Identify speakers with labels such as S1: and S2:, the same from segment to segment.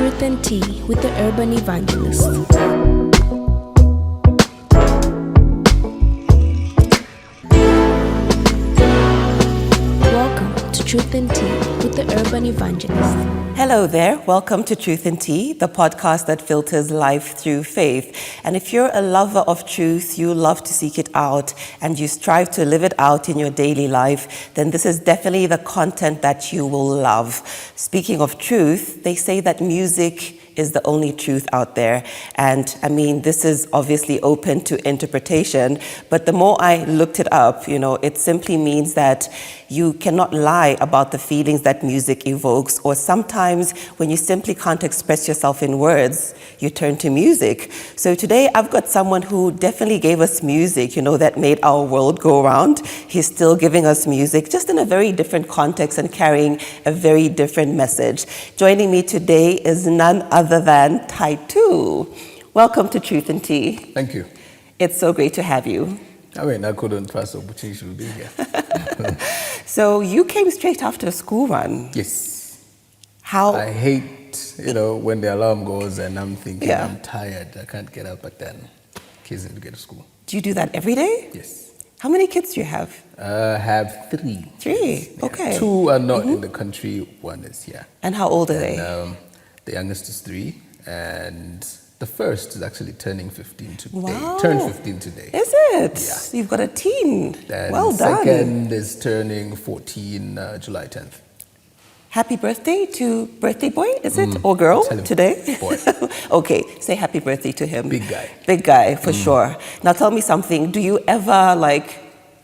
S1: Truth and Tea with the Urban Evangelist. Welcome to Truth and Tea with the Urban Evangelist.
S2: Hello there. Welcome to Truth and Tea, the podcast that filters life through faith. And if you're a lover of truth, you love to seek it out, and you strive to live it out in your daily life, then this is definitely the content that you will love. Speaking of truth, they say that music is the only truth out there. And I mean, this is obviously open to interpretation, but the more I looked it up, it simply means that you cannot lie about the feelings that music evokes, or sometimes when you simply can't express yourself in words, you turn to music. So today I've got someone who definitely gave us music, that made our world go round. He's still giving us music, just in a very different context and carrying a very different message. Joining me today is none other than Taitu. Welcome to Truth and Tea.
S3: Thank you.
S2: It's so great to have you.
S3: I mean, I couldn't trust the opportunity to be here.
S2: So you came straight after a school run.
S3: Yes.
S2: How?
S3: I hate, when the alarm goes and I'm thinking, I'm tired, I can't get up, but then kids need to get to school.
S2: Do you do that every day?
S3: Yes.
S2: How many kids do you have?
S3: I have three.
S2: Three?
S3: Yeah.
S2: Okay.
S3: Two are not in the country, one is here.
S2: And how old are they?
S3: The youngest is 3, and the first is actually turning 15 today.
S2: Wow.
S3: Turned 15 today.
S2: Is it?
S3: Yeah.
S2: You've got a teen.
S3: And
S2: well done.
S3: second is turning 14 July 10th.
S2: Happy birthday to birthday boy, is it? Or girl today?
S3: Boy.
S2: Okay, say happy birthday to him.
S3: Big guy.
S2: Big guy, for sure. Now tell me something. Do you ever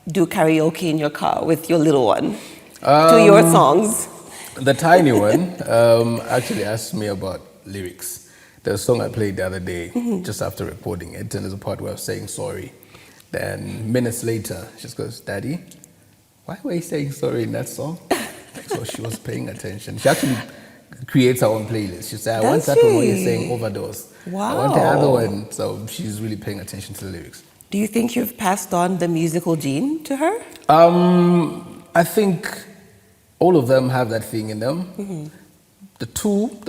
S2: do karaoke in your car with your little one? To your songs?
S3: The tiny one actually asked me about lyrics. There's a song I played the other day, just after recording it, and there's a part where I was saying sorry. Then minutes later, she just goes, "Daddy, why were you saying sorry in that song?" So she was paying attention. She actually creates her own playlist. She said, "I want that one where you're saying overdose.
S2: Wow.
S3: I want the other one." So she's really paying attention to the lyrics.
S2: Do you think you've passed on the musical gene to her?
S3: I think all of them have that thing in them. The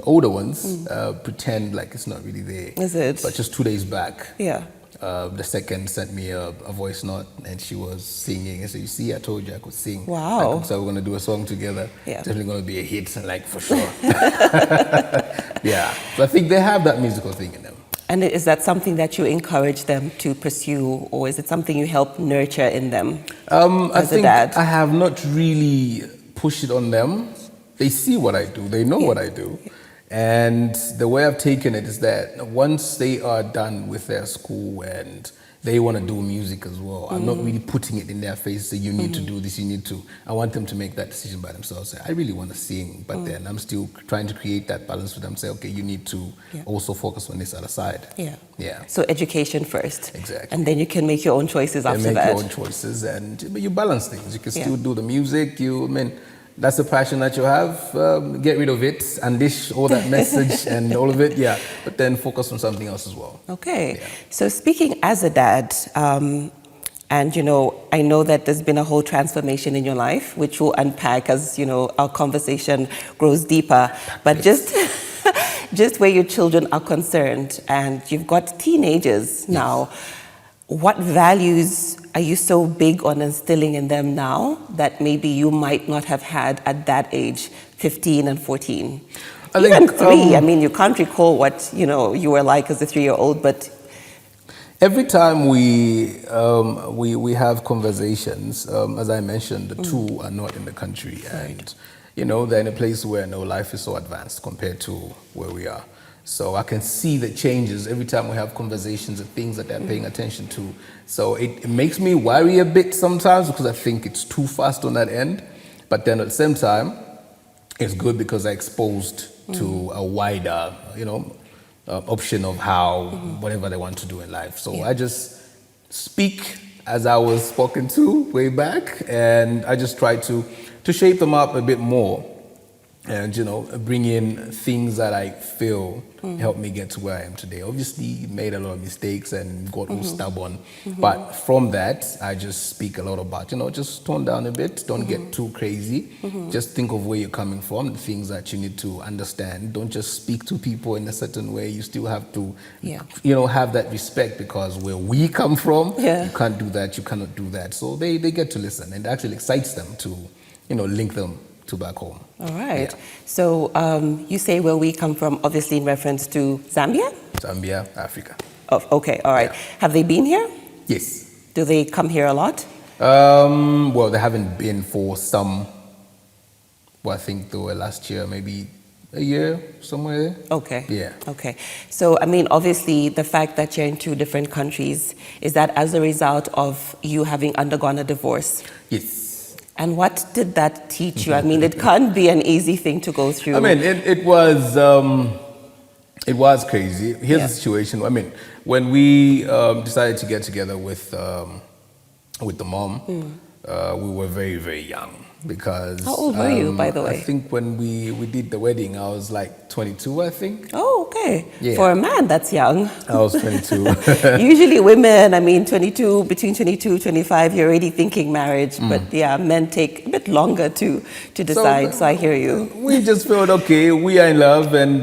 S3: older ones, pretend like it's not really there.
S2: Is it?
S3: But just 2 days back,
S2: Yeah.
S3: the second sent me a voice note, and she was singing. And so, you see, I told you I could sing.
S2: Wow.
S3: So we're going to do a song together.
S2: Yeah.
S3: Definitely going to be a hit, for sure. Yeah. So I think they have that musical thing in them.
S2: And is that something that you encourage them to pursue, or is it something you help nurture in them as a dad?
S3: I have not really pushed it on them. They see what I do. They know what I do. And the way I've taken it is that once they are done with their school and they want to do music as well, I'm not really putting it in their face, say, you need to do this, you need to. I want them to make that decision by themselves. Say, I really want to sing, but then I'm still trying to create that balance for them. Say, okay, you need to also focus on this other side. Yeah.
S2: So education first.
S3: Exactly.
S2: And then you can make your own choices after that.
S3: Make your own choices, and you balance things. You can still do the music. That's a passion that you have. Get rid of it, unleash all that message and all of it, but then focus on something else as well.
S2: Okay. Yeah. So speaking as a dad, and I know that there's been a whole transformation in your life, which we'll unpack as, our conversation grows deeper. But just where your children are concerned, and you've got teenagers now, what values are you so big on instilling in them now that maybe you might not have had at that age, 15 and 14? Even 3, you can't recall what, you were like as a 3-year-old, but...
S3: Every time we have conversations, as I mentioned, the 2 are not in the country. And, they're in a place where life is so advanced compared to where we are. So I can see the changes every time we have conversations and things that they're paying attention to. So it makes me worry a bit sometimes because I think it's too fast on that end. But then at the same time, it's good because they're exposed to a wider, option of how, whatever they want to do in life. So I just speak as I was spoken to way back, and I just try to shape them up a bit more and bring in things that I feel helped me get to where I am today. Obviously, made a lot of mistakes and got all stubborn, but from that, I just speak a lot about just tone down a bit, don't get too crazy. Just think of where you're coming from, the things that you need to understand. Don't just speak to people in a certain way. You still have to, have that respect, because where we come from, you can't do that, you cannot do that. So they get to listen, and it actually excites them to, link them to back home.
S2: All right. So you say where we come from, obviously in reference to Zambia?
S3: Zambia, Africa.
S2: Oh, okay, all right.
S3: Yeah.
S2: Have they been here?
S3: Yes.
S2: Do they come here a lot?
S3: Well, they haven't been for some, I think they were last year, maybe a year, somewhere there.
S2: Okay.
S3: Yeah.
S2: Okay. So, I mean, obviously, the fact that you're in two different countries, is that as a result of you having undergone a divorce?
S3: Yes.
S2: And what did that teach you? I mean, it can't be an easy thing to go through.
S3: I mean, it was crazy. Here's the situation. I mean, when we decided to get together with the mom, we were very, very young. Because
S2: how old were you, by the way?
S3: I think when we did the wedding, I was like 22, I think.
S2: Oh, okay.
S3: Yeah.
S2: For a man, that's young.
S3: I was 22.
S2: Usually women, I mean, between 22, 25, you're already thinking marriage. But yeah, men take a bit longer to decide, so I hear you.
S3: We just felt, okay, we are in love and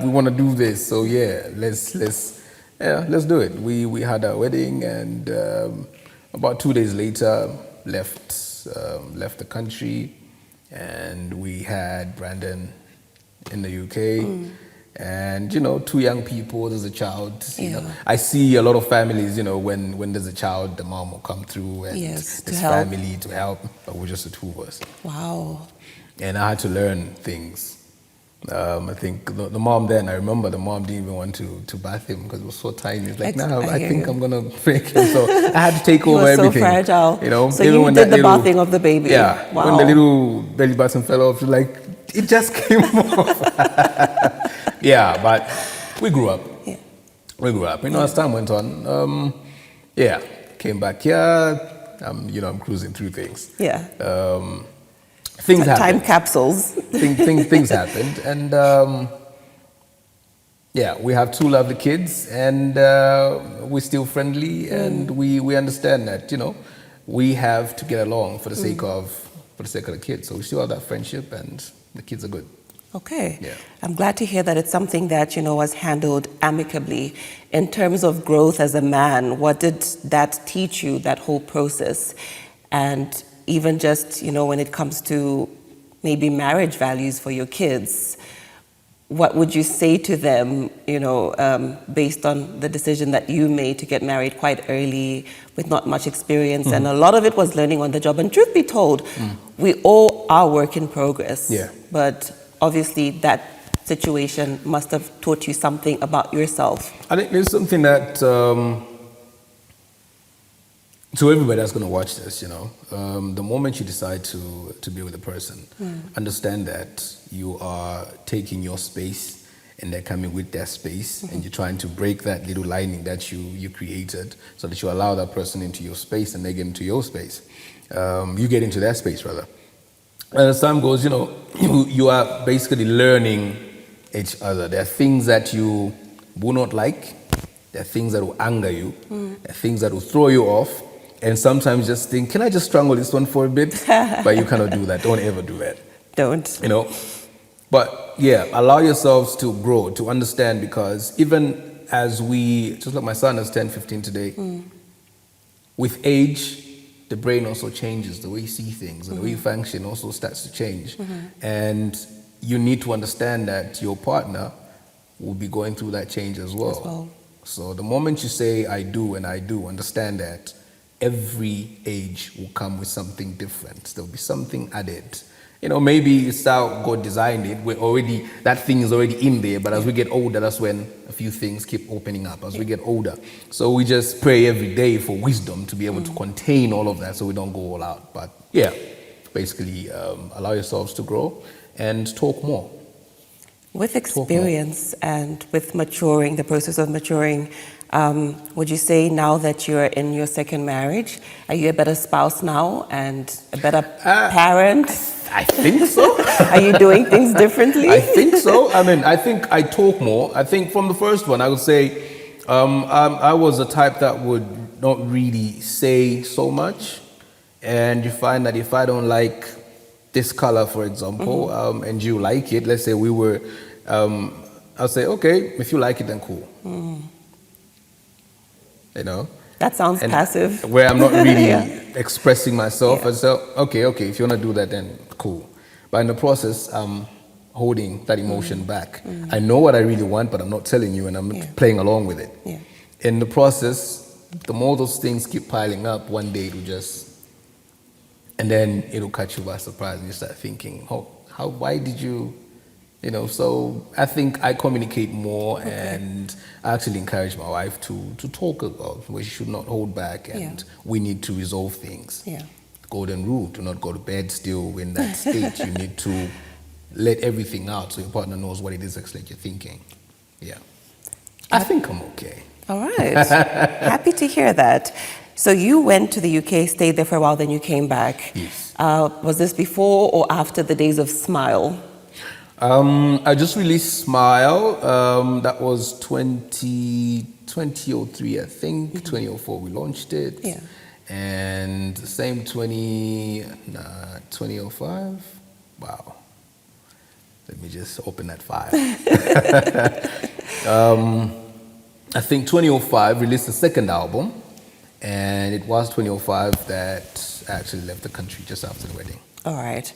S3: we want to do this. So yeah, let's do it. We had our wedding, and about 2 days later, left the country, and we had Brandon in the UK, and two young people. There's a child. I see a lot of families. When there's a child, the mom will come through, and
S2: yes,
S3: there's family to help. But we're just the two of us.
S2: Wow.
S3: And I had to learn things. I think the mom then, I remember the mom didn't even want to bath him because it was so tiny. It's like, no, I think I'm going to break him. So I had to take over everything.
S2: So fragile.
S3: So
S2: even you did the bathing of the baby.
S3: Yeah.
S2: Wow.
S3: When the little belly button fell off, like, it just came off. Yeah, but we grew up.
S2: Yeah.
S3: We grew up. As time went on, came back here. I'm cruising through things.
S2: Yeah.
S3: Things happened.
S2: Time capsules.
S3: Things happened, and we have two lovely kids, and we're still friendly, and we understand that we have to get along for the sake of the kids. So we still have that friendship, and the kids are good.
S2: Okay.
S3: Yeah.
S2: I'm glad to hear that it's something that was handled amicably. In terms of growth as a man, what did that teach you? That whole process, and even just, when it comes to maybe marriage values for your kids, what would you say to them, based on the decision that you made to get married quite early with not much experience? And a lot of it was learning on the job. And truth be told, we all are work in progress.
S3: Yeah.
S2: But obviously that situation must have taught you something about yourself.
S3: I think there's something that... to everybody that's going to watch this, the moment you decide to be with a person, understand that you are taking your space and they're coming with their space, and you're trying to break that little lining that you created, so that you allow that person into your space and they get into your space. You get into their space, rather. And as time goes, you are basically learning each other. There are things that you will not like. There are things that will anger you. There are things that will throw you off. And sometimes just think, can I just strangle this one for a bit? But you cannot do that. Don't ever do that.
S2: Don't.
S3: But allow yourselves to grow, to understand, because even as just like my son is 10, 15 today, with age, the brain also changes. The way you see things and the way you function also starts to change. And you need to understand that your partner will be going through that change as well. So the moment you say, I do, and I do, understand that every age will come with something different. There'll be something added. Maybe it's how God designed it. That thing is already in there, but as we get older, that's when a few things keep opening up as we get older. So we just pray every day for wisdom to be able to contain all of that so we don't go all out. But basically allow yourselves to grow and talk more.
S2: With experience and with maturing, the process of maturing, would you say now that you're in your second marriage, are you a better spouse now and a better parent?
S3: I think so.
S2: Are you doing things differently?
S3: I think so. I mean, I think I talk more. I think from the first one, I would say I was the type that would not really say so much. And you find that if I don't like this color, for example, and you like it, let's say we were, I'll say, okay, if you like it, then cool. You know?
S2: That sounds passive.
S3: Where I'm not really expressing myself. I say, okay, if you want to do that, then cool. But in the process, I'm holding that emotion back. I know what I really want, but I'm not telling you, and I'm playing along with it. In the process, the more those things keep piling up, one day it'll just, and then it'll catch you by surprise, and you start thinking, oh, why did you, you know? So I think I communicate more, and I actually encourage my wife to talk about where she should not hold back, and we need to resolve things. Golden rule: do not go to bed still in that state. You need to let everything out so your partner knows what it is actually you're thinking. I think I'm okay.
S2: All right. Happy to hear that. So you went to the UK, stayed there for a while, then you came back.
S3: Yes.
S2: Was this before or after the days of Smile?
S3: I just released Smile. That was 2003, I think. 2004 we launched it. And same 2005. Wow. Let me just open that file. I think 2005 released the second album, and it was 2005 that I actually left the country just after the wedding.
S2: All right.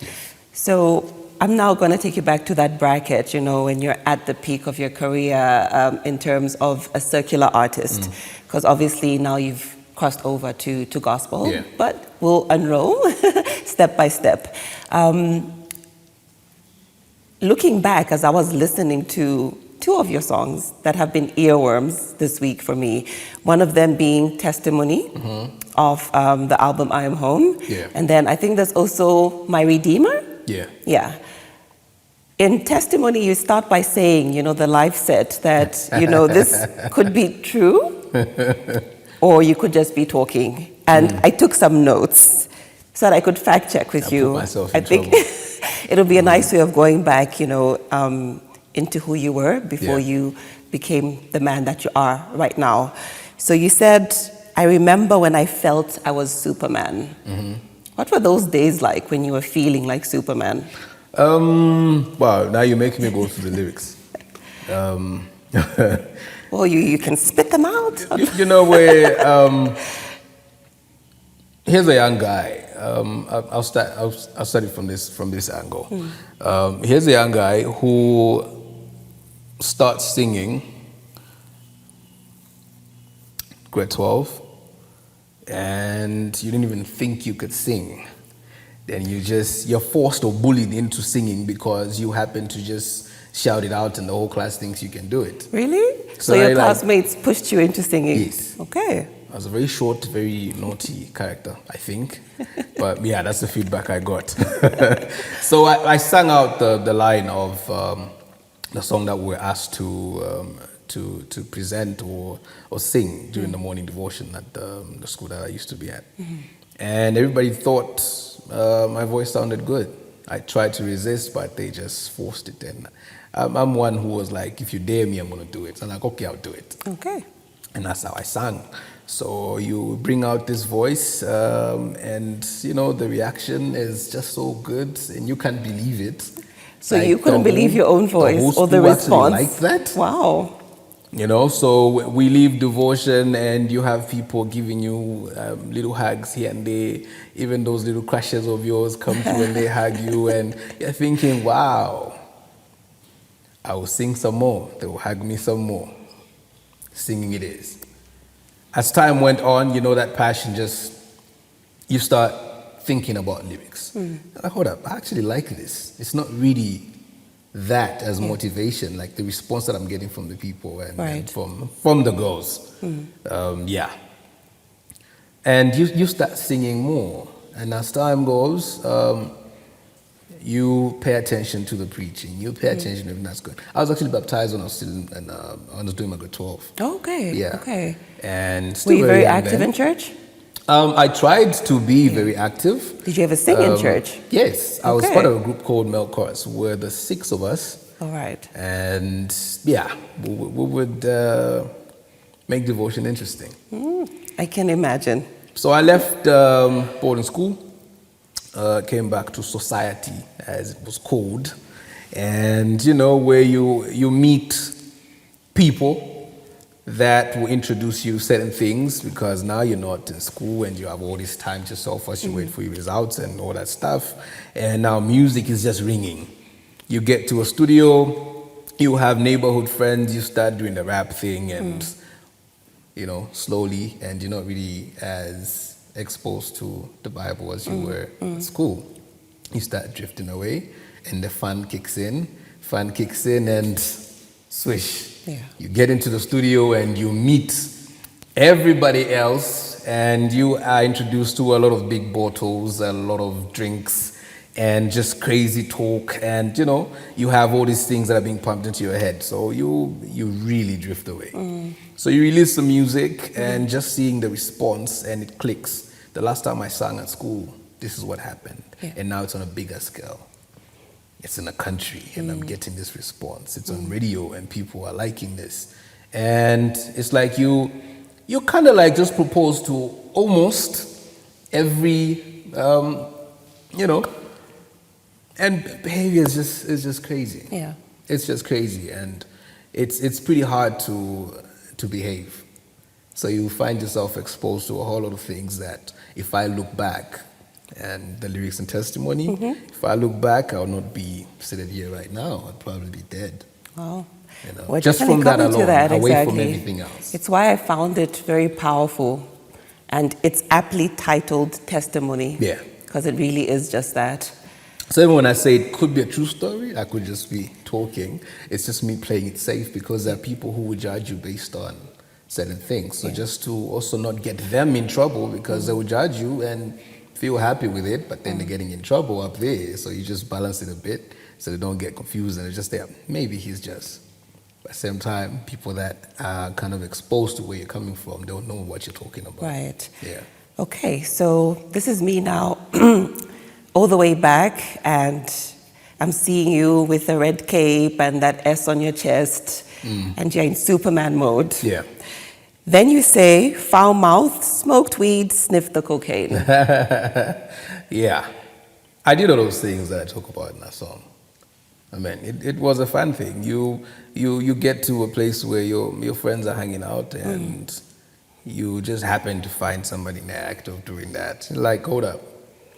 S2: So I'm now going to take you back to that bracket, you know, when you're at the peak of your career in terms of a circular artist, because obviously now you've crossed over to gospel, but we'll unroll step by step. Looking back, as I was listening to two of your songs that have been earworms this week for me, one of them being Testimony of the album I Am Home, and then I think there's also My Redeemer. In Testimony, you start by saying, you know, the life set that, you know, this could be true, or you could just be talking. And I took some notes so that I could fact check with you.
S3: Put myself
S2: I
S3: in
S2: think it'll be a nice way of going back, you know, into who you were before you became the man that you are right now. So you said, I remember when I felt I was Superman. What were those days like when you were feeling like Superman?
S3: Wow, now you're making me go through the lyrics.
S2: Well, you can spit them out.
S3: You know, where here's a young guy. I'll start it from this angle. Here's a young guy who starts singing grade 12, and you didn't even think you could sing. Then you're forced or bullied into singing because you happen to just shout it out and the whole class thinks you can do it.
S2: Really? So your classmates pushed you into singing?
S3: Yes.
S2: Okay.
S3: I was a very short, very naughty character, I think. But yeah, that's the feedback I got. So I sang out the line of the song that we were asked to present or sing during the morning devotion at the school that I used to be at. And everybody thought my voice sounded good. I tried to resist, but they just forced it in. I'm one who was like, if you dare me, I'm going to do it. So I'm like, okay, I'll do it.
S2: Okay.
S3: And that's how I sang. So you bring out this voice, and you know the reaction is just so good, and you can't believe it.
S2: So like you couldn't believe your own voice or the response?
S3: Like that.
S2: Wow.
S3: You know, so we leave devotion, and you have people giving you little hugs here and there. Even those little crushes of yours come through and they hug you, and you're thinking, wow, I will sing some more. They will hug me some more. Singing it is. As time went on, you know, that passion you start thinking about lyrics. Like, hold up, I actually like this. It's not really that as motivation, like the response that I'm getting from the people and from the girls. And you start singing more. And as time goes, you pay attention to the preaching. You pay attention to everything that's good. I was actually baptized when I was still I was doing my grade 12.
S2: Okay.
S3: Yeah.
S2: Okay.
S3: And
S2: Were
S3: still
S2: you very
S3: young
S2: active
S3: then.
S2: in church?
S3: I tried to be very active.
S2: Did you ever sing in church?
S3: Yes, I was
S2: Okay.
S3: part of a group called Mel Chorus. We're the 6 of us.
S2: All right.
S3: And yeah, we would make devotion interesting.
S2: I can imagine.
S3: So I left boarding school, came back to society, as it was called, and where you meet people that will introduce you certain things, because now you're not in school and you have all this time to yourself as you wait for your results and all that stuff, and now music is just ringing. You get to a studio, you have neighborhood friends, you start doing the rap thing, and slowly, and you're not really as exposed to the Bible as you were at school. You start drifting away, and the fun kicks in. Fun kicks in, and swish.
S2: Yeah.
S3: You get into the studio, and you meet everybody else, and you are introduced to a lot of big bottles, a lot of drinks, and just crazy talk, and you have all these things that are being pumped into your head, so you really drift away. So you release some music, and just seeing the response, and it clicks. The last time I sang at school, this is what happened, and now it's on a bigger scale. It's in a country, and I'm getting this response. It's on radio, and people are liking this, and it's like you kind of like just propose to almost every and behavior is just crazy.
S2: Yeah.
S3: It's just crazy, and it's pretty hard to behave. So you find yourself exposed to a whole lot of things that, if I look back, and the lyrics and testimony, if I look back, I'll not be seated here right now. I'd probably be dead.
S2: Wow.
S3: Just from that alone, away from
S2: exactly.
S3: everything else.
S2: It's why I found it very powerful, and it's aptly titled Testimony.
S3: Yeah.
S2: Because it really is just that.
S3: So even when I say it could be a true story, I could just be talking. It's just me playing it safe, because there are people who will judge you based on certain things. So just to also not get them in trouble, because they will judge you and feel happy with it, but then they're getting in trouble up there. So you just balance it a bit so they don't get confused, and it's just there. Maybe he's just. But at the same time, people that are kind of exposed to where you're coming from don't know what you're talking about.
S2: Right.
S3: Yeah.
S2: Okay, so this is me now, all the way back, and I'm seeing you with a red cape and that S on your chest, and you're in Superman mode.
S3: Yeah.
S2: Then you say, foul mouth, smoked weed, sniffed the cocaine.
S3: Yeah. I did all those things that I talk about in that song. I mean, it was a fun thing. You get to a place where your friends are hanging out, and you just happen to find somebody in the act of doing that. Like, hold up.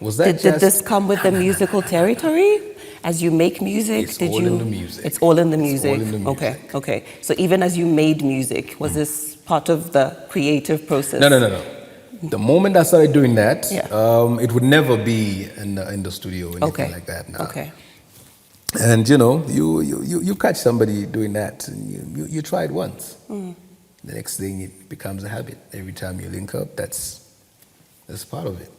S3: Was that
S2: Did this come with the musical territory? As you make music,
S3: It's all in the music.
S2: It's all in the music.
S3: It's all in the music.
S2: Okay. So even as you made music, was this part of the creative process?
S3: No. The moment I started doing that,
S2: Yeah.
S3: it would never be in the studio or anything like that now.
S2: Okay.
S3: And you catch somebody doing that, and you try it once. The next thing, it becomes a habit. Every time you link up, that's part of it.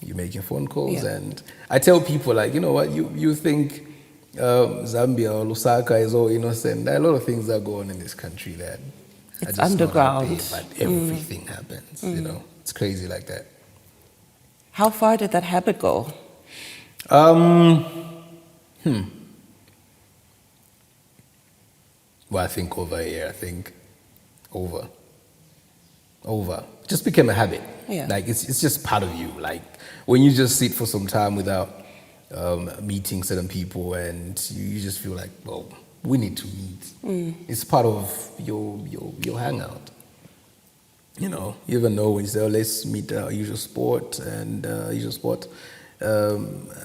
S3: You're making phone calls, and I tell people, like, you know what, you think Zambia or Lusaka is all innocent. There are a lot of things that go on in this country that
S2: It's
S3: are just
S2: underground.
S3: not happy, but everything happens. It's crazy like that.
S2: How far did that habit go?
S3: Well, I think over a year. I think over. Just became a habit.
S2: Yeah.
S3: Like it's just part of you. Like when you just sit for some time without meeting certain people, and you just feel like, well, we need to meet. It's part of your hangout. You even know when you say, oh, let's meet our usual sport, and a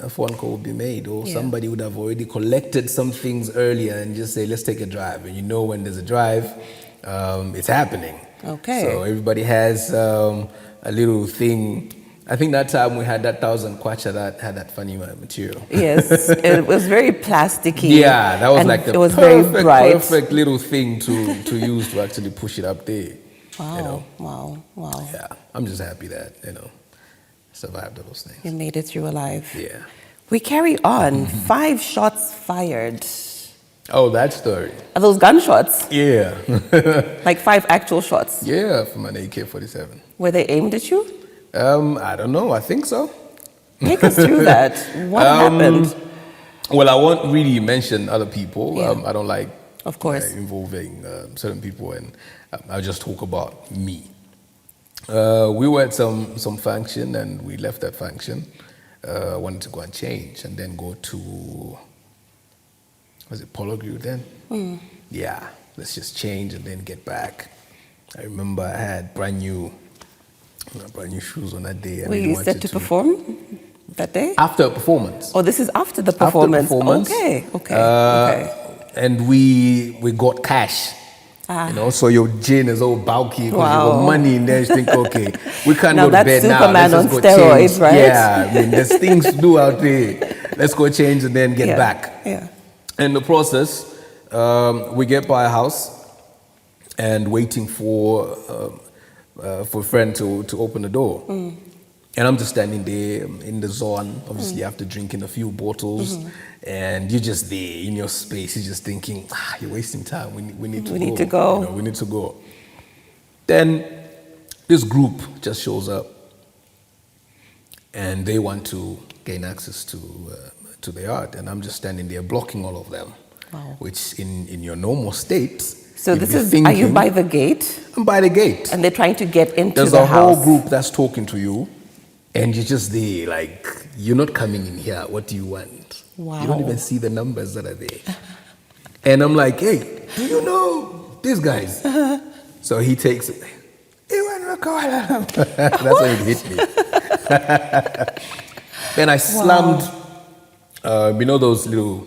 S3: phone call would be made, or somebody would have already collected some things earlier and just say, let's take a drive. And when there's a drive, it's happening.
S2: Okay.
S3: So everybody has a little thing. I think that time we had that 1,000 kwacha that had that funny material.
S2: Yes, it was very plasticky.
S3: Yeah, that was like the
S2: it was very bright.
S3: perfect little thing to use to actually push it up there.
S2: Wow, wow.
S3: Yeah, I'm just happy that, survived those things.
S2: You made it through alive.
S3: Yeah.
S2: We carry on. 5 shots fired.
S3: Oh, that story.
S2: Are those gunshots?
S3: Yeah.
S2: Like 5 actual shots?
S3: Yeah, from an AK-47.
S2: Were they aimed at you?
S3: I don't know. I think so.
S2: Take us through that. What happened?
S3: Well, I won't really mention other people.
S2: Yeah.
S3: I don't like
S2: Of course.
S3: involving certain people, and I'll just talk about me. We were at some function, and we left that function. Wanted to go and change, and then go to, was it Polo Grill then? Yeah, let's just change and then get back. I remember I had brand new shoes on that day.
S2: Were you set to perform that day?
S3: After a performance.
S2: Oh, this is after the performance.
S3: After performance.
S2: Okay.
S3: And we got cash. You know, so your gin is all bulky because you got money in there. You think, okay, we can't
S2: Now
S3: go to
S2: that's
S3: bed now.
S2: Superman
S3: Let's
S2: on
S3: just go
S2: steroids,
S3: change.
S2: right?
S3: Yeah, I mean, there's things to do out there. Let's go change and then get back.
S2: Yeah.
S3: In the process, we get by a house and waiting for a friend to open the door. And I'm just standing there in the zone, obviously after drinking a few bottles, and you're just there in your space. You're just thinking, you're wasting time. We need to go. You know, we need to go. Then this group just shows up, and they want to gain access to the yard, and I'm just standing there blocking all of them.
S2: Wow.
S3: Which in your normal state.
S2: So this is, are you by the gate?
S3: I'm by the gate.
S2: And they're trying to get into
S3: There's
S2: the
S3: a
S2: house.
S3: whole group that's talking to you, and you're just there, like, you're not coming in here. What do you want?
S2: Wow.
S3: You don't even see the numbers that are there. And I'm like, hey, do you know these guys? So he takes it. That's when it hit me. Then I slammed, you know those little,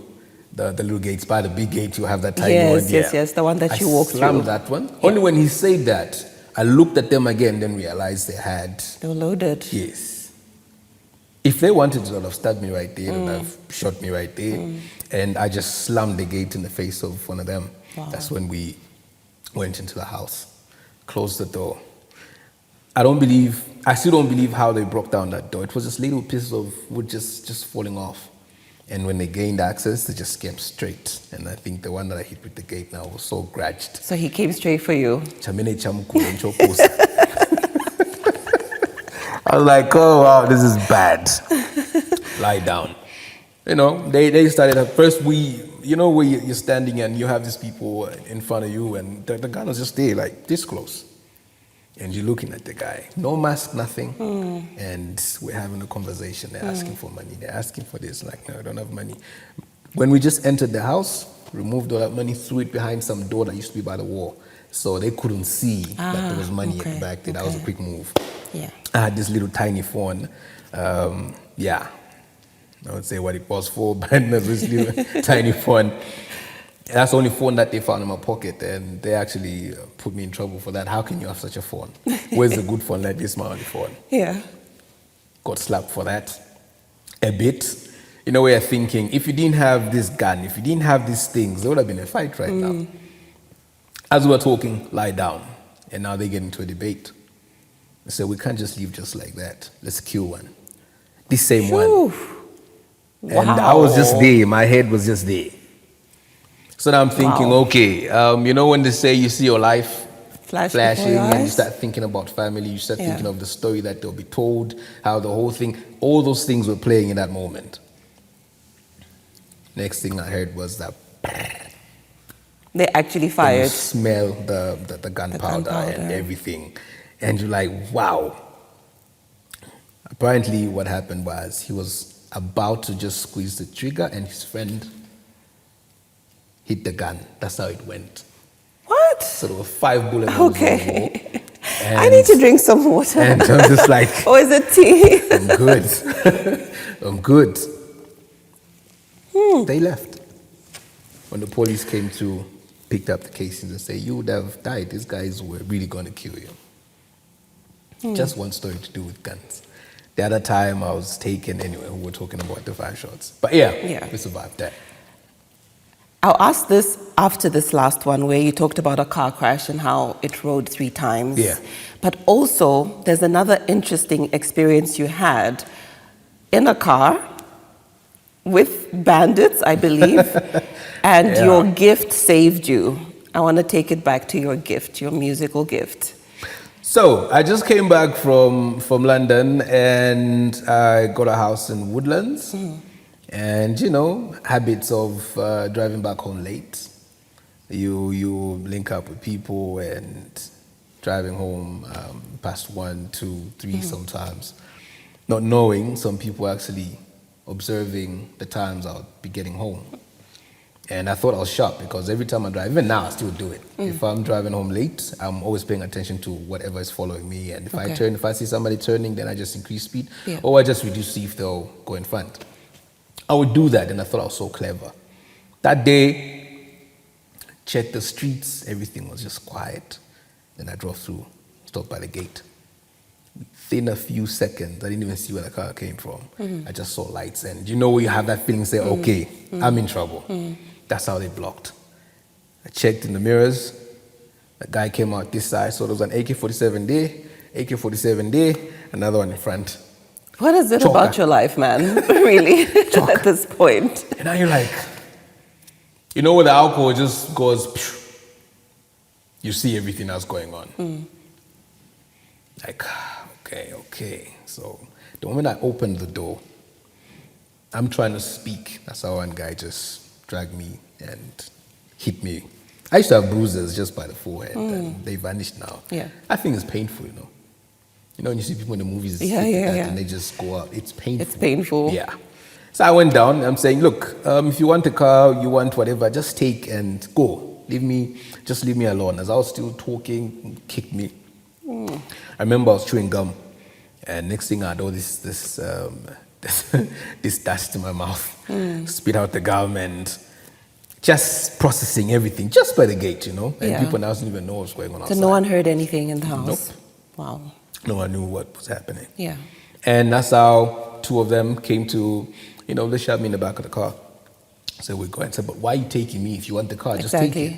S3: the little gates by the big gate, you have that tiny one.
S2: Yes, the one that you walk through.
S3: I slammed that one. Only when he said that, I looked at them again, then realized they were
S2: loaded.
S3: Yes. If they wanted to sort of stab me right there, they would have shot me right there. And I just slammed the gate in the face of one of them.
S2: Wow.
S3: That's when we went into the house, closed the door. I still don't believe how they broke down that door. It was just little pieces of wood just falling off. And when they gained access, they just came straight. And I think the one that I hit with the gate now was so grudged.
S2: So he came straight for you.
S3: I was like, oh, wow, this is bad. Lie down. You know, they started at first, you know, where you're standing and you have these people in front of you, and the gun was just there, like this close. And you're looking at the guy, no mask, nothing. And we're having a conversation. They're asking for money. They're asking for this. Like, no, I don't have money. When we just entered the house, removed all that money, threw it behind some door that used to be by the wall. So they couldn't see that there was money at the back there. That was a quick move.
S2: Yeah.
S3: I had this little tiny phone. I would say what it was for, but this little tiny phone. That's the only phone that they found in my pocket, and they actually put me in trouble for that. How can you have such a phone? Where's the good phone? Like this, my only phone.
S2: Yeah.
S3: Got slapped for that a bit. You know, we're thinking, if you didn't have this gun, if you didn't have these things, there would have been a fight right now. As we were talking, lie down. And now they get into a debate. They say, we can't just leave just like that. Let's kill one. This same one.
S2: Wow.
S3: And I was just there. My head was just there. So now I'm thinking, okay, you know when they say you see your life flashing and you start thinking about family, you start thinking of the story that they'll be told, how the whole thing, all those things were playing in that moment. Next thing I heard was that
S2: they actually fired.
S3: You smell the gunpowder and everything. And you're like, wow. Apparently what happened was he was about to just squeeze the trigger and his friend hit the gun. That's how it went.
S2: What?
S3: So there were 5 bullet holes on the wall.
S2: I need to drink some water.
S3: And I'm just like,
S2: or is it tea?
S3: I'm good. I'm good. They left. When the police came to, picked up the casings and say, you would have died. These guys were really going to kill you. Just one story to do with guns. The other time I was taken anyway, we were talking about the 5 shots. But we survived that.
S2: I'll ask this after this last one where you talked about a car crash and how it rode 3 times.
S3: Yeah.
S2: But also, there's another interesting experience you had in a car with bandits, I believe, and your gift saved you. I want to take it back to your gift, your musical gift.
S3: So I just came back from London, and I got a house in Woodlands. And habits of driving back home late. You link up with people and driving home past 1, 2, 3 sometimes, not knowing some people actually observing the times I'll be getting home. And I thought I was sharp because every time I drive, even now I still do it. If I'm driving home late, I'm always paying attention to whatever is following me. And if I see somebody turning, then I just increase speed, or I just reduce, see if they'll go in front. I would do that, and I thought I was so clever. That day, checked the streets, everything was just quiet. Then I drove through, stopped by the gate. Within a few seconds, I didn't even see where the car came from. I just saw lights, and you have that feeling, say, okay, I'm in trouble. That's how they blocked. I checked in the mirrors. The guy came out this side, so there was an AK-47 there, another one in front.
S2: What is it about your life, man, really, at this point?
S3: And now you're like, where the alcohol just goes, phew, you see everything else going on. Like, okay. So the moment I opened the door, I'm trying to speak. That's how one guy just dragged me and hit me. I used to have bruises just by the forehead, and they vanished now.
S2: Yeah.
S3: I think it's painful, when you see people in the movies and they just go out, it's painful.
S2: It's painful.
S3: Yeah. So I went down. I'm saying, look, if you want a car, you want whatever, just take and go. Just leave me alone. As I was still talking, kicked me. I remember I was chewing gum, and next thing I know, this dust in my mouth, spit out the gum, and just processing everything just by the gate, and people now don't even know what's going on outside.
S2: So no one heard anything in the house?
S3: Nope.
S2: Wow.
S3: No one knew what was happening.
S2: Yeah.
S3: And that's how two of them came to, they shot me in the back of the car. So we go and said, but why are you taking me? If you want the car, just take it.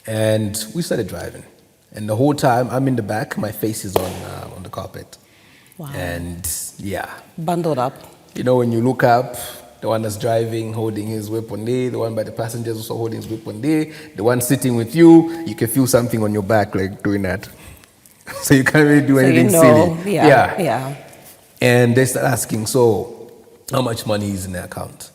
S3: And we started driving. And the whole time I'm in the back, my face is on the carpet.
S2: Wow.
S3: And
S2: bundled up.
S3: When you look up, the one that's driving, holding his weapon there, the one by the passengers also holding his weapon there, the one sitting with you can feel something on your back like doing that. So you can't really do anything silly.
S2: Yeah.
S3: And they start asking, so how much money is in the account?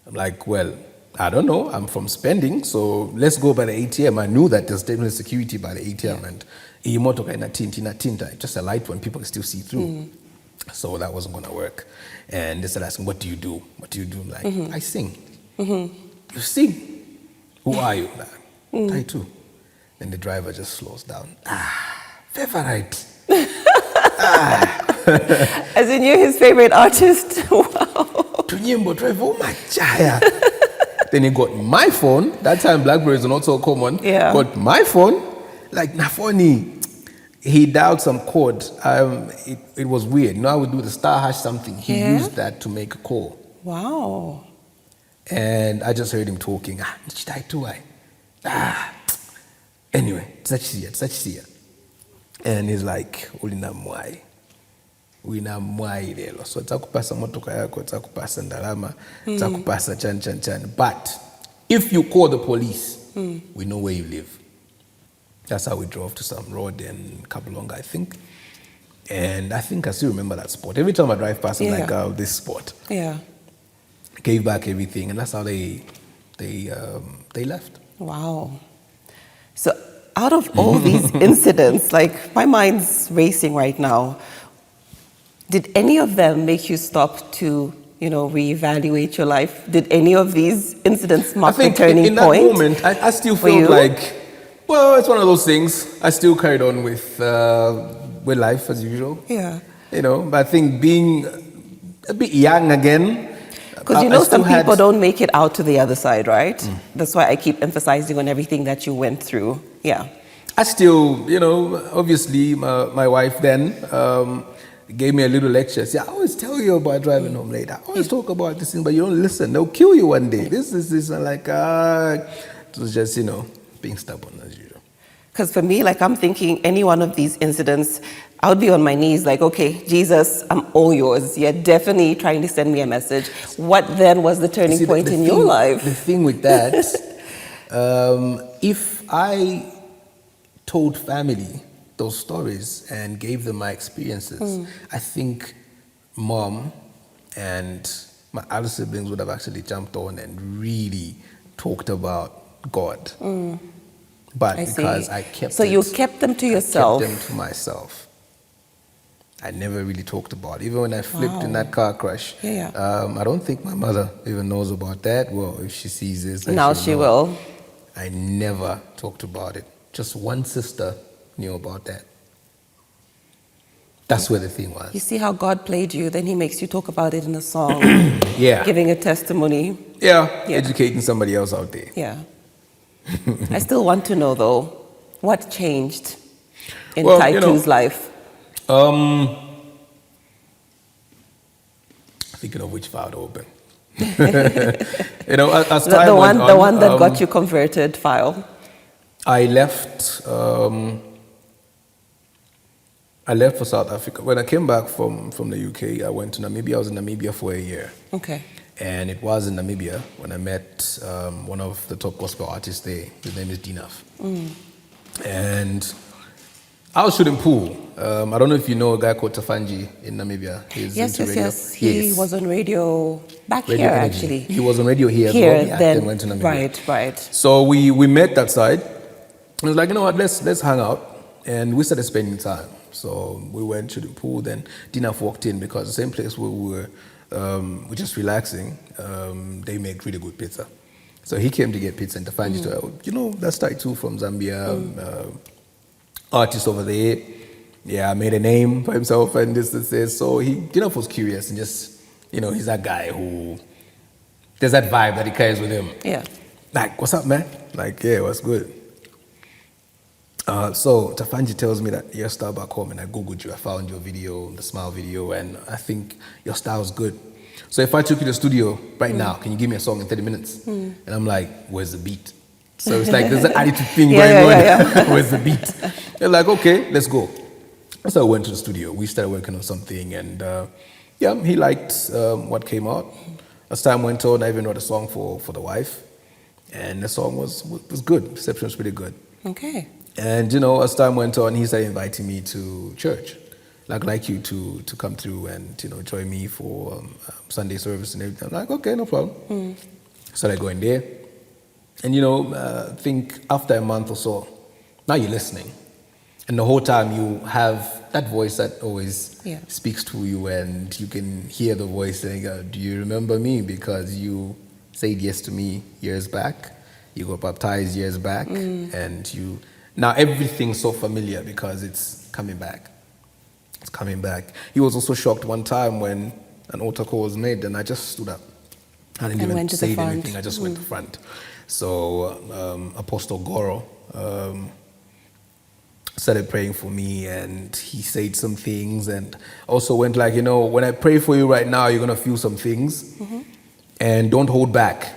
S3: I'm like, well, I don't know. I'm from spending, so let's go by the ATM. I knew that there's definitely security by the ATM, and just a light one, people can still see through. So that wasn't going to work. And they started asking, what do you do? What do you do? I'm like, I sing. You sing? Who are you? Like, I too. Then the driver just slows down. Favorite.
S2: As in you're his favorite artist? Wow.
S3: Tunyimbo driver, oh my chaya. Then he got my phone. That time BlackBerry is not so common.
S2: Yeah.
S3: Got my phone, like Nafoni. He dialed some code. It was weird. I would do the * something. He used that to make a call.
S2: Wow.
S3: And I just heard him talking. Anyway, Tsachiya. And he's like, Ulina mwai. Wina mwai lelo. So takupasa motoka yako, takupasa ndalama, takupasa chan. But if you call the police, we know where you live. That's how we drove to some road in Kabulonga, I think. And I think I still remember that spot. Every time I drive past, I'm like, oh, this spot.
S2: Yeah.
S3: Gave back everything, and that's how they left.
S2: Wow. So out of all these incidents, like my mind's racing right now, did any of them make you stop to, reevaluate your life? Did any of these incidents mark a turning point?
S3: In that moment, I still felt like, well, it's one of those things. I still carried on with life as usual.
S2: Yeah.
S3: But I think being a bit young again.
S2: Because some people don't make it out to the other side, right? That's why I keep emphasizing on everything that you went through. Yeah.
S3: I still, obviously my wife then gave me a little lecture. See, I always tell you about driving home late. I always talk about this thing, but you don't listen. They'll kill you one day. This. I'm like, it was just, being stubborn as usual.
S2: Because for me, like, I'm thinking any one of these incidents, I would be on my knees like, okay, Jesus, I'm all yours. You're definitely trying to send me a message. What then was the turning
S3: See,
S2: point in your life?
S3: The thing with that, if I told family those stories and gave them my experiences, I think mom and my other siblings would have actually jumped on and really talked about God. But because I kept
S2: so you kept them to yourself.
S3: I kept them to myself. I never really talked about it. Even when I flipped in that car crash, I don't think my mother even knows about that. Well, if she sees this,
S2: now she will.
S3: I never talked about it. Just one sister knew about that. That's where the thing was.
S2: You see how God played you, then he makes you talk about it in a song. Giving a testimony.
S3: Educating somebody else out there.
S2: I still want to know, though, what changed in Taitu's life?
S3: Thinking of which file to open. As time
S2: the
S3: went
S2: one that got you converted file.
S3: I left for South Africa. When I came back from the UK, I went to Namibia. I was in Namibia for a year.
S2: Okay.
S3: And it was in Namibia when I met one of the top gospel artists there. His name is Dinaf. And I was shooting pool. I don't know if you know a guy called Tafanji in Namibia. He's into radio.
S2: He was on radio back
S3: Radio
S2: here,
S3: Energy.
S2: actually.
S3: He was on radio here as well. Then went to Namibia.
S2: Right.
S3: So we met that side. I was like, you know what, let's hang out. And we started spending time. So we went to the pool. Then Dinaf walked in because the same place where we were just relaxing, they make really good pizza. So he came to get pizza and to find that's Taitu from Zambia, artist over there. Yeah, made a name for himself and this. So Dinaf was curious and just, he's that guy who, there's that vibe that he carries with him.
S2: Yeah.
S3: Like, what's up, man? Like, yeah, what's good? So Tafanji tells me that your style back home, and I googled you. I found your video, the Smile video, and I think your style's good. So if I took you to the studio right now, can you give me a song in 30 minutes? And I'm like, where's the beat? So it's like there's an attitude thing going on. Where's the beat? They're like, okay, let's go. So I went to the studio. We started working on something, and he liked what came out. As time went on, I even wrote a song for the wife, and the song was good. Reception was pretty good.
S2: Okay.
S3: And as time went on, he started inviting me to church, like you to come through and join me for Sunday service and everything. I'm like, okay, no problem. Started going there, and I think after a month or so, now you're listening, and the whole time you have that voice that always speaks to you, and you can hear the voice saying, "Do you remember me? Because you said yes to me years back. You got baptized years back, and you." Now everything's so familiar because it's coming back. It's coming back. He was also shocked one time when an altar call was made, and I just stood up. I didn't even say anything. I just went to the front. So Apostle Goro started praying for me, and he said some things, and also went like, when I pray for you right now, you're gonna feel some things, and don't hold back.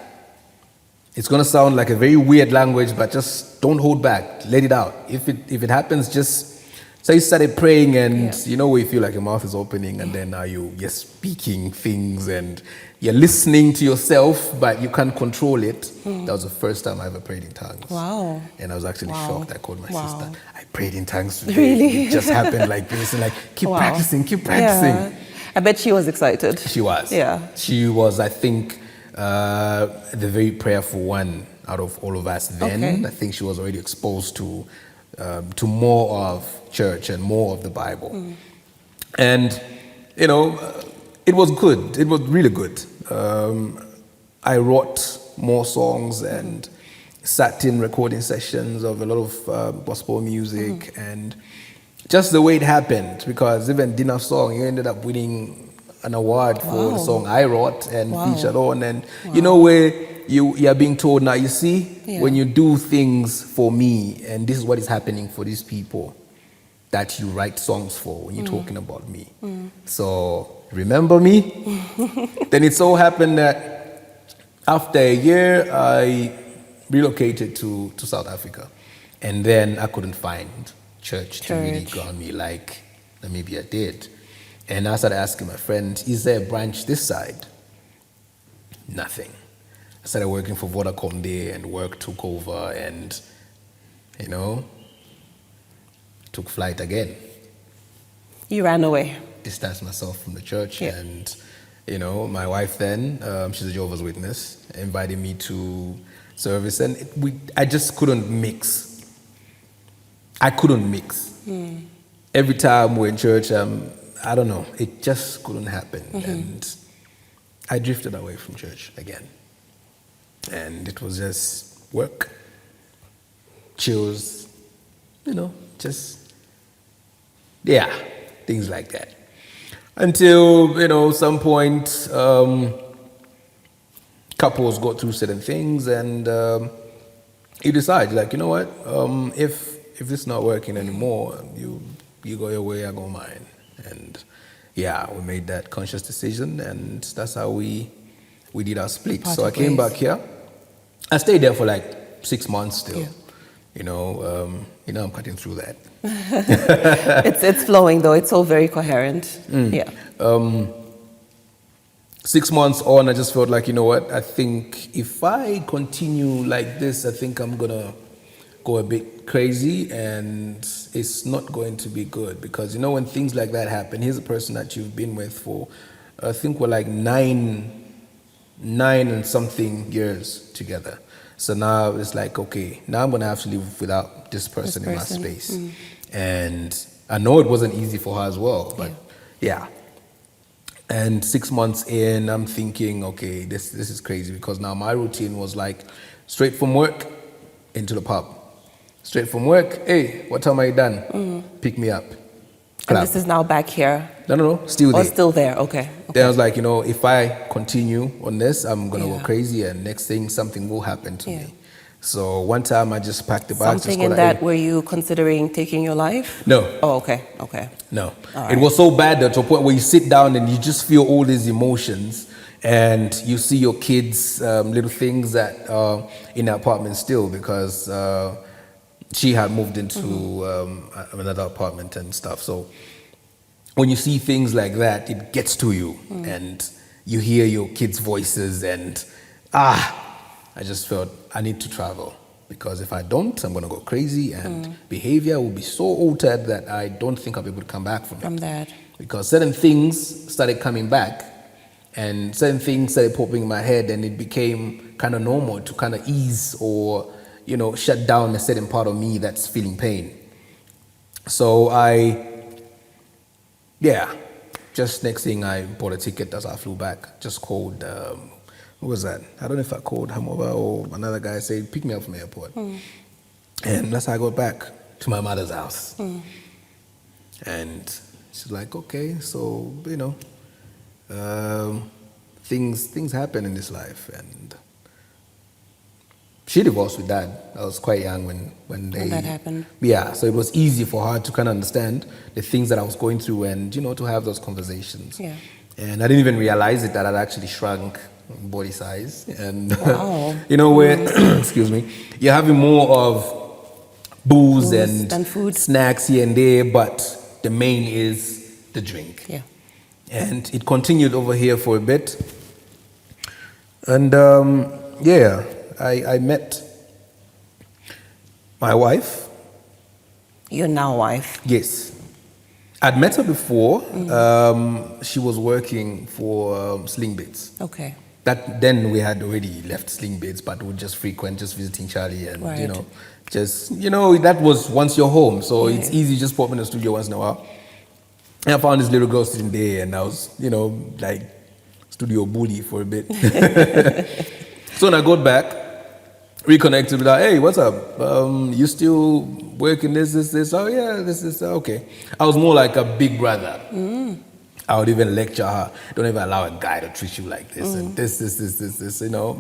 S3: It's going to sound like a very weird language, but just don't hold back. Let it out. If it happens, just... So he started praying, and where you feel like your mouth is opening, and then now you're speaking things, and you're listening to yourself, but you can't control it. That was the first time I ever prayed in tongues.
S2: Wow.
S3: And I was actually shocked. I called my sister. I prayed in tongues today.
S2: Really?
S3: It just happened like this, and keep practicing, keep practicing.
S2: Yeah. I bet she was excited.
S3: She was.
S2: Yeah.
S3: She was, I think... the very prayerful one out of all of us then.
S2: Okay.
S3: I think she was already exposed to more of church and more of the Bible. And, it was good. It was really good. I wrote more songs and sat in recording sessions of a lot of gospel music, and just the way it happened, because even Dinner's song, he ended up winning an award for the song I wrote and featured on, and where you are being told, now you see, when you do things for me, and this is what is happening for these people that you write songs for when you're talking about me. So remember me. Then it so happened that after a year I relocated to South Africa, And then I couldn't find church to really ground me like Namibia did. And I started asking my friends, is there a branch this side? Nothing. I started working for Vodacom there, and work took over, and, took flight again.
S2: You ran away.
S3: Distanced myself from the church, and, my wife then, she's a Jehovah's Witness, invited me to service, and I just couldn't mix. I couldn't mix. Every time we're in church, I don't know, it just couldn't happen. And I drifted away from church again. And it was just work, chills, things like that. Until, some point, couples go through certain things, and you decide, like, you know what, if this is not working anymore, you go your way, I go mine. And we made that conscious decision, and that's how we did our split. So I came back here. I stayed there for like 6 months still. I'm cutting through that.
S2: It's flowing though. It's all very coherent.
S3: 6 months on, I just felt like, you know what, I think if I continue like this, I think I'm gonna go a bit crazy, and it's not going to be good, because when things like that happen, here's a person that you've been with for, I think we're like nine and something years together. So now it's like, okay, now I'm gonna have to live without this person in my space. And I know it wasn't easy for her as well, but And 6 months in, I'm thinking, okay, this is crazy, because now my routine was like straight from work into the pub. Straight from work, hey, what time are you done? Pick me up.
S2: And this is now back here?
S3: No, still there.
S2: Oh, still there, okay.
S3: Then I was like, if I continue on this, I'm going to go crazy, and next thing, something will happen to me. So one time I just packed the bags.
S2: Something in that, were you considering taking your life?
S3: No.
S2: Oh, okay.
S3: No. It was so bad that to a point where you sit down and you just feel all these emotions, and you see your kids' little things that are in the apartment still, because she had moved into another apartment and stuff. So when you see things like that, it gets to you, and you hear your kids' voices, and I just felt I need to travel, because if I don't, I'm going to go crazy, and behavior will be so altered that I don't think I'll be able to come back from
S2: that.
S3: Because certain things started coming back, and certain things started popping in my head, and it became kind of normal to kind of ease or, shut down a certain part of me that's feeling pain. So just next thing, I bought a ticket as I flew back. Just called, who was that? I don't know if I called Hamova or another guy, said, pick me up from the airport. And that's how I got back to my mother's house. And she's like, okay, so, things happen in this life. And she divorced with Dad. I was quite young when
S2: that happened.
S3: Yeah, so it was easy for her to kind of understand the things that I was going through, and to have those conversations.
S2: Yeah.
S3: And I didn't even realize it, that I'd actually shrunk body size, and
S2: wow.
S3: where excuse me, you're having more of booze and
S2: food,
S3: snacks here and there, but the main is the drink.
S2: Yeah.
S3: And it continued over here for a bit, and I met my wife.
S2: Your now wife?
S3: Yes. I'd met her before. She was working for Sling Bits.
S2: Okay.
S3: Then we had already left Sling Bits, but would just frequent, just visiting Charlie, and that was once you're home, so it's easy, just pop in the studio once in a while. And I found this little girl sitting there, and I was, like studio bully for a bit. So when I got back, reconnected with her, hey, what's up? You still working this? Oh yeah, this, okay. I was more like a big brother. I would even lecture her, don't ever allow a guy to treat you like this, and this,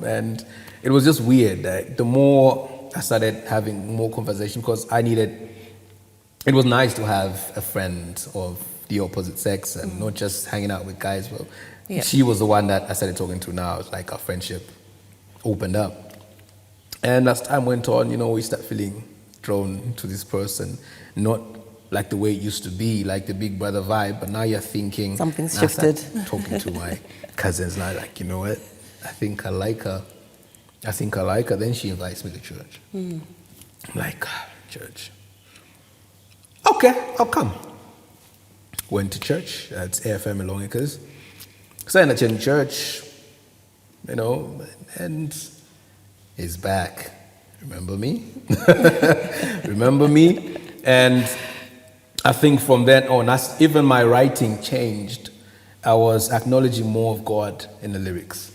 S3: and it was just weird. The more I started having more conversation, because it was nice to have a friend of the opposite sex, and not just hanging out with guys. Well, she was the one that I started talking to now. It's like our friendship opened up. And as time went on, we start feeling drawn to this person, not like the way it used to be, like the big brother vibe, but now you're thinking
S2: Something's
S3: now I start
S2: shifted.
S3: talking to my cousins now, like, you know what? I think I like her. Then she invites me to church. I'm like, church. Okay, I'll come. Went to church at AFM in Long Acres. So I attended church, you know, and he's back. Remember me? Remember me? And I think from then on, even my writing changed. I was acknowledging more of God in the lyrics.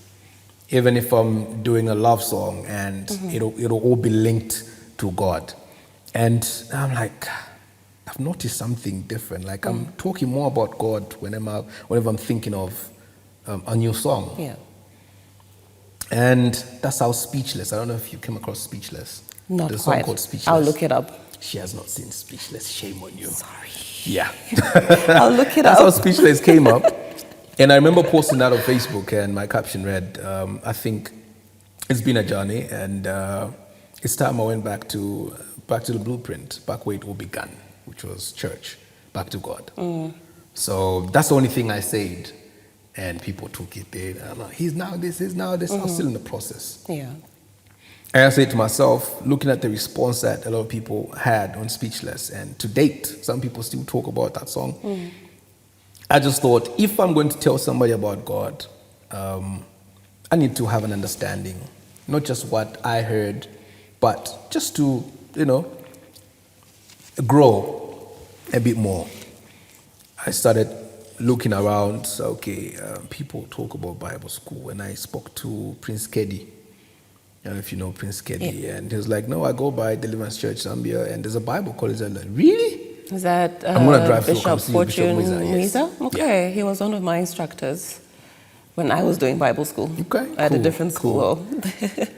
S3: Even if I'm doing a love song and it'll all be linked to God. And I'm like, I've noticed something different. Like I'm talking more about God whenever I'm thinking of a new song.
S2: Yeah.
S3: And that's how Speechless. I don't know if you came across Speechless.
S2: Not
S3: There's a song
S2: quite.
S3: called Speechless.
S2: I'll look it up.
S3: She has not seen Speechless. Shame on you.
S2: Sorry.
S3: Yeah.
S2: I'll look it
S3: That's
S2: up.
S3: how Speechless came up. And I remember posting that on Facebook, and my caption read, I think it's been a journey, and it's time I went back to the blueprint, back where it all began, which was church, back to God. So that's the only thing I said. And people took it there. I'm like, he's now this. I was still in the process.
S2: Yeah.
S3: And I said to myself, looking at the response that a lot of people had on Speechless, and to date, some people still talk about that song. I just thought, if I'm going to tell somebody about God, I need to have an understanding, not just what I heard, but just to, grow a bit more. I started looking around. People talk about Bible school, and I spoke to Prince Keddy. I don't know if you know Prince Keddy, and he was like, "No, I go by Deliverance Church Zambia, and there's a Bible college." I'm like, "Really?"
S2: Is that
S3: I'm gonna drive through,
S2: Bishop
S3: come see
S2: Fortune
S3: Bishop Mwiza, yes.
S2: Mwiza? Okay, he was one of my instructors when I was doing Bible school.
S3: Okay,
S2: at a
S3: cool,
S2: different school.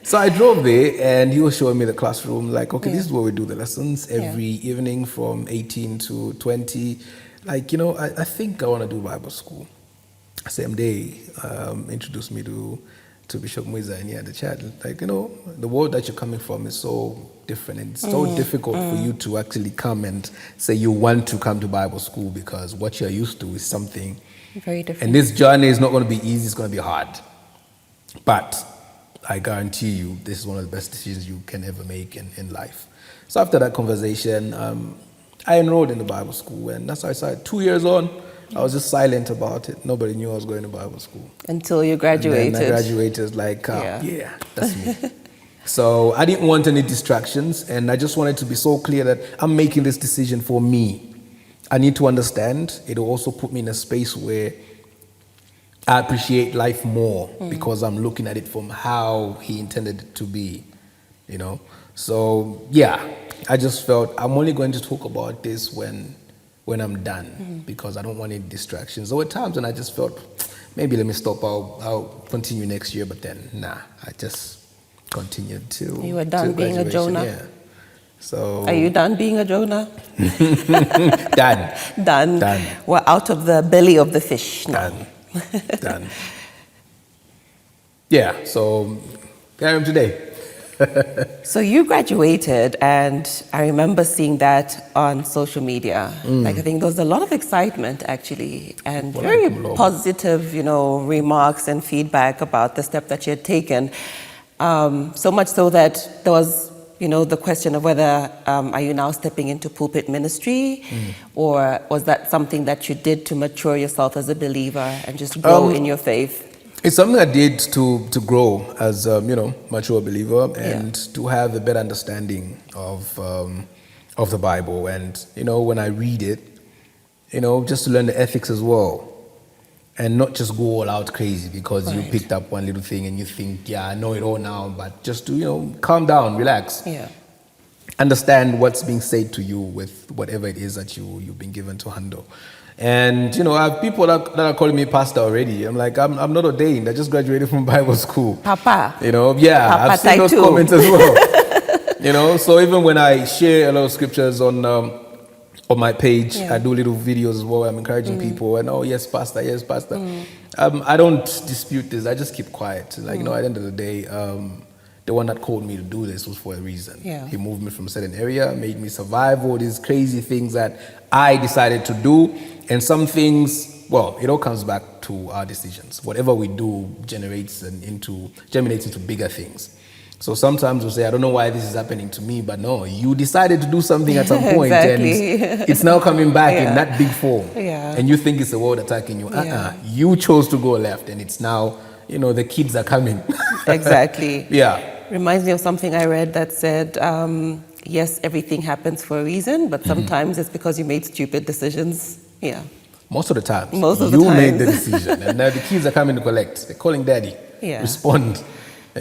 S3: So I drove there, and he was showing me the classroom. Like, okay, this is where we do the lessons every evening from 18 to 20. Like, I think I want to do Bible school. Same day, introduced me to Bishop Mwiza, and he had a chat. Like, the world that you're coming from is so different, and it's so difficult for you to actually come and say you want to come to Bible school, because what you're used to is something
S2: Very different.
S3: And this journey is not going to be easy, it's going to be hard. But I guarantee you, this is one of the best decisions you can ever make in life. So after that conversation, I enrolled in the Bible school, and that's how I started. 2 years on, I was just silent about it. Nobody knew I was going to Bible school.
S2: Until you graduated.
S3: And then I graduated, like, that's me. So I didn't want any distractions, and I just wanted to be so clear that I'm making this decision for me. I need to understand. It'll also put me in a space where I appreciate life more, because I'm looking at it from how he intended it to be, So, I just felt I'm only going to talk about this when I'm done, because I don't want any distractions. There were times when I just felt, maybe let me stop, I'll continue next year, but then, I just continued to
S2: You were done being a
S3: graduation.
S2: Jonah?
S3: Yeah. So,
S2: Are you done being a Jonah?
S3: Done.
S2: Done. We're out of the belly of the fish now.
S3: Done. Yeah, so here I am today.
S2: So you graduated, and I remember seeing that on social media. Like, I think there was a lot of excitement, actually, and very positive, remarks and feedback about the step that you had taken. So much so that there was, the question of whether are you now stepping into pulpit ministry, or was that something that you did to mature yourself as a believer and just grow in your faith?
S3: It's something I did to grow as mature believer, and to have a better understanding of the Bible, and when I read it, just to learn the ethics as well, and not just go all out crazy because you picked up one little thing and you think, I know it all now, but just to calm down, relax, understand what's being said to you with whatever it is that you've been given to handle. And I have people that are calling me pastor already. I'm like, I'm not ordained. I just graduated from Bible school.
S2: Papa.
S3: Papa, I've seen those comments as well. So even when I share a lot of scriptures on my page, I do little videos as well. I'm encouraging people, and yes, pastor. I don't dispute this. I just keep quiet. Like, at the end of the day, the one that called me to do this was for a reason.
S2: Yeah.
S3: He moved me from a certain area, made me survive all these crazy things that I decided to do. And some things, well, it all comes back to our decisions. Whatever we do germinates into bigger things. So sometimes we'll say, I don't know why this is happening to me, but no, you decided to do something at some point
S2: Exactly.
S3: and it's now coming back in that big form.
S2: Yeah.
S3: And you think it's the world attacking you. You chose to go left and it's now, the kids are coming.
S2: Exactly.
S3: Yeah.
S2: Reminds me of something I read that said, yes, everything happens for a reason, but sometimes it's because you made stupid decisions. Yeah.
S3: Most of the time.
S2: You
S3: made the decision. And now the kids are coming to collect. They're calling daddy.
S2: Yeah.
S3: Respond.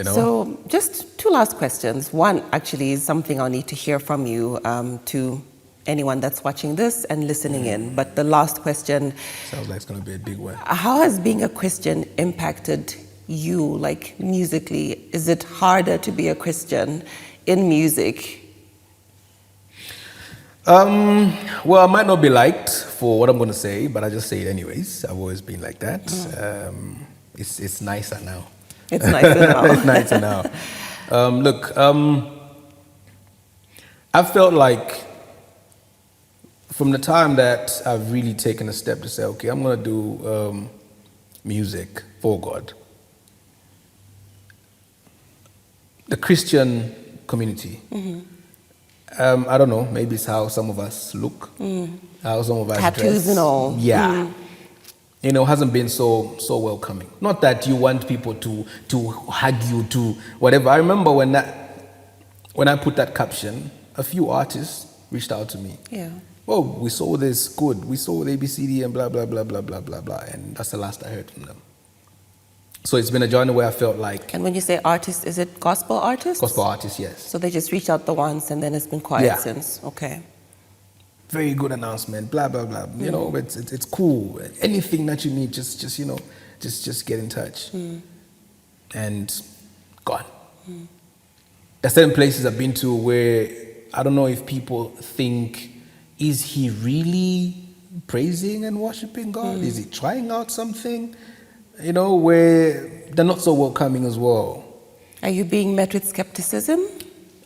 S2: So just two last questions. One actually is something I'll need to hear from you to anyone that's watching this and listening in. But the last question.
S3: Sounds like it's going to be a big one.
S2: How has being a Christian impacted you, like musically? Is it harder to be a Christian in music?
S3: Well, I might not be liked for what I'm going to say, but I just say it anyways. I've always been like that. It's nicer now.
S2: It's nicer now.
S3: It's nicer now. Look, I felt like from the time that I've really taken a step to say, okay, I'm going to do music for God, the Christian community, I don't know, maybe it's how some of us look, how some of us
S2: Tattoos
S3: dress.
S2: and all.
S3: Yeah. Hasn't been so welcoming. Not that you want people to hug you, to whatever. I remember when I put that caption, a few artists reached out to me.
S2: Yeah.
S3: Oh, we saw this, good. We saw the ABCD and blah, blah, blah, blah, blah, blah, blah. And that's the last I heard from them. So it's been a journey where I felt like...
S2: And when you say artists, is it gospel artists?
S3: Gospel artists, yes.
S2: So they just reached out the once and then it's been quiet since. Okay.
S3: Very good announcement, blah, blah, blah. It's cool. Anything that you need, just get in touch. And gone. There are certain places I've been to where I don't know if people think, is he really praising and worshiping God? Is he trying out something? Where they're not so welcoming as well.
S2: Are you being met with skepticism?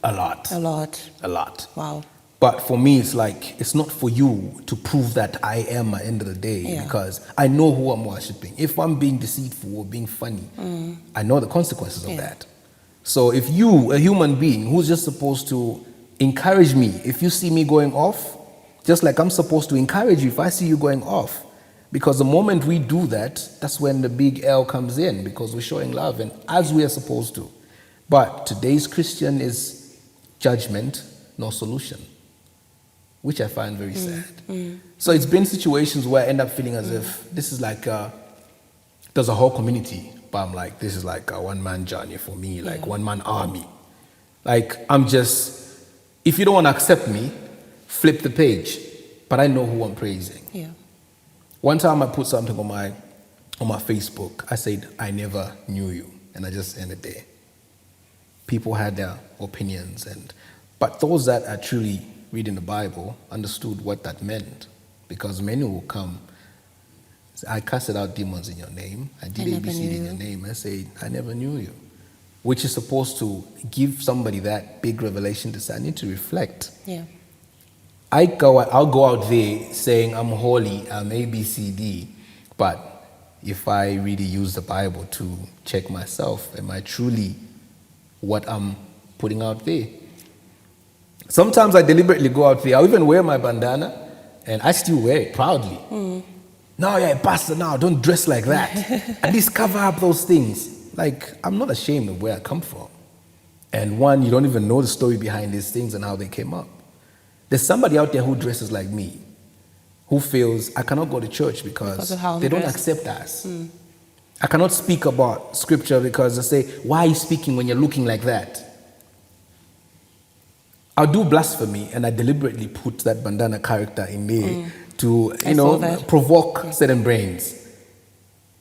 S3: A lot.
S2: A lot.
S3: A lot.
S2: Wow.
S3: But for me, it's like, it's not for you to prove that I am at the end of the day, because I know who I'm worshiping. If I'm being deceitful or being funny, I know the consequences of that. So if you, a human being who's just supposed to encourage me, if you see me going off, just like I'm supposed to encourage you if I see you going off. Because the moment we do that, that's when the big L comes in, because we're showing love and as we are supposed to. But today's Christian is judgment, no solution, which I find very sad. So it's been situations where I end up feeling as if this is like, there's a whole community, but I'm like, this is like a one-man journey for me, like one-man army. Like, I'm just, if you don't want to accept me, flip the page, but I know who I'm praising.
S2: Yeah.
S3: One time I put something on my Facebook. I said, I never knew you. And I just ended there. People had their opinions, but those that are truly reading the Bible understood what that meant. Because many will come, I casted out demons in your name. I did ABCD in your name. I said, I never knew you. Which is supposed to give somebody that big revelation to say, I need to reflect.
S2: Yeah.
S3: I'll go out there saying I'm holy, I'm ABCD, but if I really use the Bible to check myself, am I truly what I'm putting out there? Sometimes I deliberately go out there, I'll even wear my bandana, and I still wear it proudly. No, you're a pastor now, don't dress like that. At least cover up those things. Like, I'm not ashamed of where I come from. And one, you don't even know the story behind these things and how they came up. There's somebody out there who dresses like me, who feels, I cannot go to church because they don't accept us. I cannot speak about scripture because they say, why are you speaking when you're looking like that? I'll do blasphemy, and I deliberately put that bandana character in there to, provoke certain brains.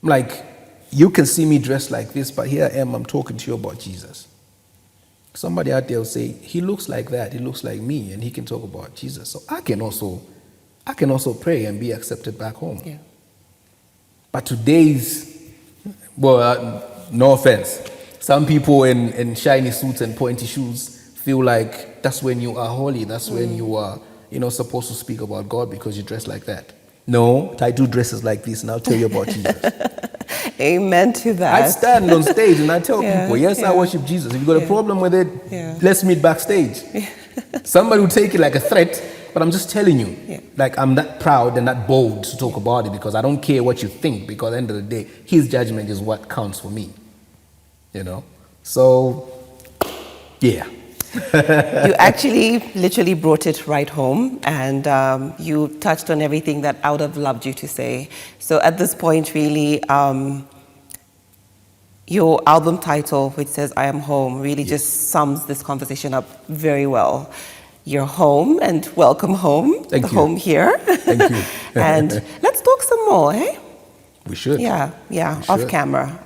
S3: Like, you can see me dressed like this, but here I am, I'm talking to you about Jesus. Somebody out there will say, he looks like that, he looks like me, and he can talk about Jesus. So I can also pray and be accepted back home. But today's, no offense, Some people in shiny suits and pointy shoes feel like that's when you are holy. That's when you are, supposed to speak about God because you dress like that. No, I do dresses like this, and I'll tell you about Jesus.
S2: Amen to that.
S3: I stand on stage and I tell people, yes, I worship Jesus. If you've got a problem with it, let's meet backstage. Somebody will take it like a threat, but I'm just telling you, like I'm that proud and that bold to talk about it because I don't care what you think, because at the end of the day, his judgment is what counts for me. So, yeah.
S2: You actually literally brought it right home, and you touched on everything that I would have loved you to say. So at this point, really, your album title, which says I Am Home, really just sums this conversation up very well. You're home, and welcome home.
S3: Thank you.
S2: Home here.
S3: Thank you.
S2: And let's talk some more, eh?
S3: We should.
S2: Yeah, off camera,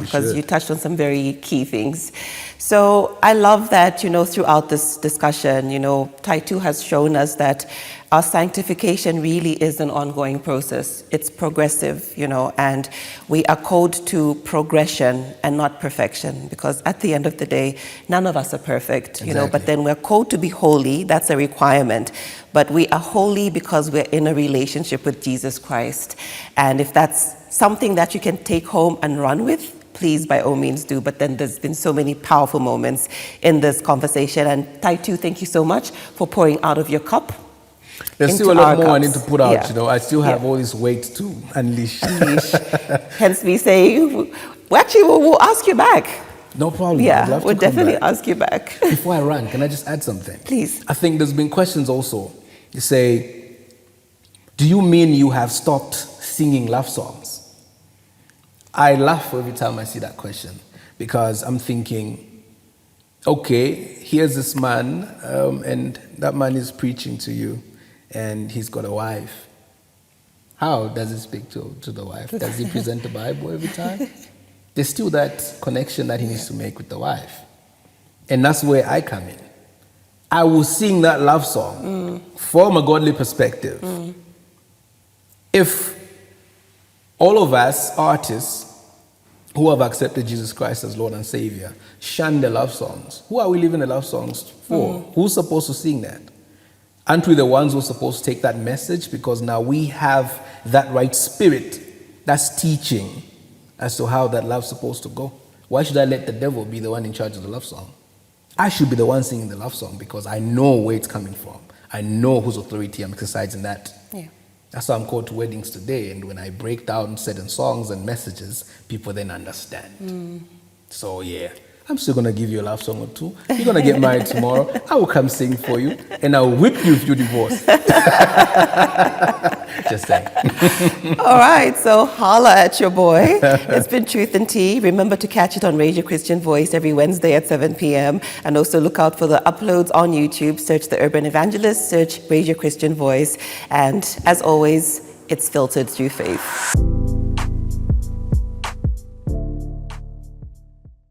S2: because you touched on some very key things. So I love that, throughout this discussion, Taitu has shown us that our sanctification really is an ongoing process. It's progressive, and we are called to progression and not perfection, because at the end of the day, none of us are perfect, but then we're called to be holy. That's a requirement. But we are holy because we're in a relationship with Jesus Christ. And if that's something that you can take home and run with, please, by all means do. But then there's been so many powerful moments in this conversation. And Taitu, thank you so much for pouring out of your cup.
S3: There's still a lot more I need to put out, I still have all this weight to unleash.
S2: Hence me saying, we'll ask you back.
S3: No problem.
S2: Yeah, we'll definitely ask you back.
S3: Before I run, can I just add something?
S2: Please.
S3: I think there's been questions also. You say, do you mean you have stopped singing love songs? I laugh every time I see that question, because I'm thinking, okay, here's this man, and that man is preaching to you, and he's got a wife. How does he speak to the wife? Does he present the Bible every time? There's still that connection that he needs to make with the wife. And that's where I come in. I will sing that love song from a godly perspective. If all of us artists who have accepted Jesus Christ as Lord and Saviour shun the love songs, who are we leaving the love songs for? Who's supposed to sing that? Aren't we the ones who are supposed to take that message? Because now we have that right spirit that's teaching as to how that love's supposed to go. Why should I let the devil be the one in charge of the love song? I should be the one singing the love song because I know where it's coming from. I know whose authority I'm exercising that. Yeah. That's why I'm called to weddings today. And when I break down certain songs and messages, people then understand. So yeah, I'm still going to give you a love song or two. You're going to get married tomorrow. I will come sing for you. And I'll whip you if you divorce. Just saying.
S2: All right, so holla at your boy. It's been Truth and Tea. Remember to catch it on Radio Christian Voice every Wednesday at 7 p.m. And also look out for the uploads on YouTube. Search The Urban Evangelist, search Radio Christian Voice. And as always, it's filtered through faith.